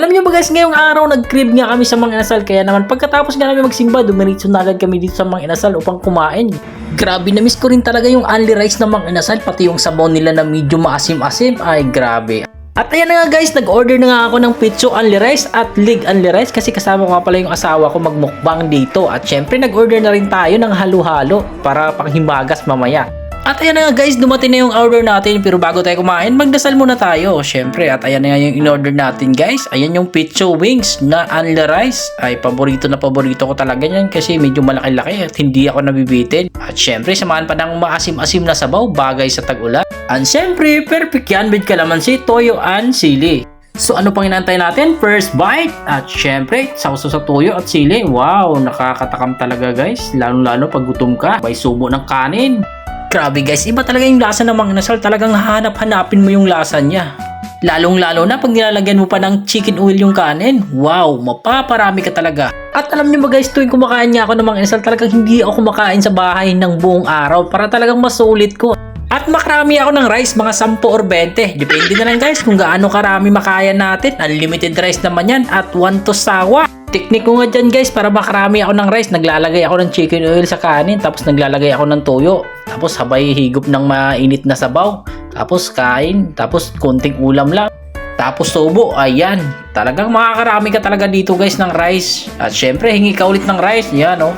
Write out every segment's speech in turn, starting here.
Alam niyo ba guys, ngayong araw nag-crib nga kami sa Mang Inasal, kaya naman pagkatapos nga namin magsimba, dumiretso na agad kami dito sa Mang Inasal upang kumain. Grabe, na-miss ko rin talaga yung only rice ng Mang Inasal, pati yung sabaw nila na medyo maasim-asim, ay grabe. At ayan na nga guys, nag-order na nga ako ng Pitso only rice at Lig only rice kasi kasama ko nga pala yung asawa ko magmukbang dito. At syempre nag-order na rin tayo ng halo-halo para panghimagas mamaya. At ayan na nga guys, dumating na yung order natin, pero bago tayo kumain, magdasal muna tayo. Syempre, at ayan na nga yung in-order natin guys. Ayan yung Pitso wings na only rice. Ay paborito na paborito ko talaga yan kasi medyo malaki-laki at hindi ako nabibitin. At syempre, samahan pa ng maasim-asim na sabaw, bagay sa tag-ulan. And syempre, perfect yan with kalamansi, toyo, and sili. So ano pang inantay natin? First bite. At syempre, sausaw sa toyo at sili. Wow, nakakatakam talaga guys. Lalo-lalo pag gutom ka, may subo ng kanin. Grabe guys, iba talaga yung lasa ng Mang Inasal. Talagang hanap-hanapin mo yung lasa niya. Lalong-lalo na pag nilalagyan mo pa ng chicken oil yung kanin. Wow, mapaparami ka talaga. At alam niyo ba guys, tuwing kumakain nga ako ng Mang Inasal, talagang hindi ako kumakain sa bahay ng buong araw para talagang masulit ko. At makarami ako ng rice, mga 10 or 20. Depende na lang guys kung gaano karami makaya natin. Unlimited rice naman yan at 1 to sawa. Teknik ko nga dyan guys, para makarami ako ng rice, naglalagay ako ng chicken oil sa kanin, tapos naglalagay ako ng toyo. Tapos habay higop ng mainit na sabaw. Tapos kain, tapos konting ulam lang. Tapos tubo, ayan. Talagang makakarami ka talaga dito guys ng rice. At syempre, hingi ka ulit ng rice, yan oh.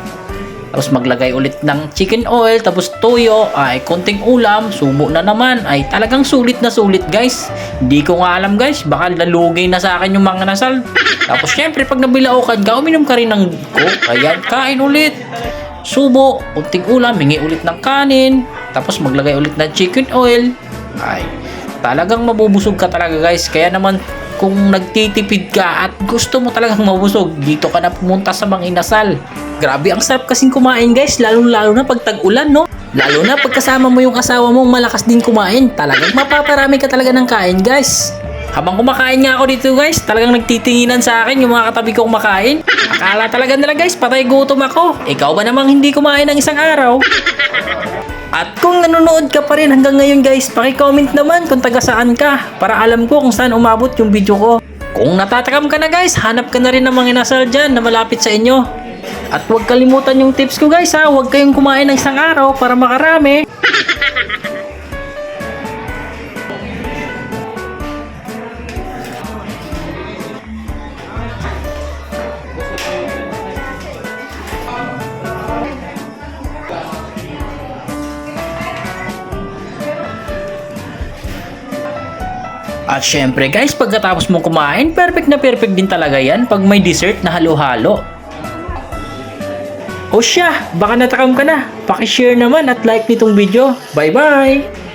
Tapos maglagay ulit ng chicken oil, tapos toyo, ay konting ulam, subo na naman. Ay talagang sulit na sulit guys. Hindi ko nga alam guys, baka lalugay na sa akin yung Mang Inasal. Tapos syempre pag nabilaukan ka, uminom ka rin ng coke. Ayan, kain ulit. Subo, konting ulam, hingi ulit ng kanin. Tapos maglagay ulit ng chicken oil. Ay, talagang mabubusog ka talaga guys. Kaya naman kung nagtitipid ka at gusto mo talagang mabusog, dito ka na pumunta sa Mang Inasal. Grabe, ang sarap kasing kumain guys, lalo na pag tag-ulan, no? Lalo na pag kasama mo yung asawa mong malakas din kumain, talagang mapaparami ka talaga ng kain guys. Habang kumakain nga ako dito guys, talagang nagtitinginan sa akin yung mga katabi ko kumakain. Akala talaga nila guys, patay gutom ako. Ikaw ba namang hindi kumain ng isang araw? At kung nanonood ka pa rin hanggang ngayon guys, paki-comment naman kung taga saan ka para alam ko kung saan umabot yung video ko. Kung natatakam ka na guys, hanap ka na rin ng Mang Inasal dyan na malapit sa inyo. At huwag kalimutan yung tips ko guys ha, huwag kayong kumain ng isang araw para makarami. At syempre guys, pagkatapos mo kumain, perfect na perfect din talaga yan pag may dessert na halo-halo. O siya, baka natakam ka na. Paki-share naman at like nitong video. Bye-bye!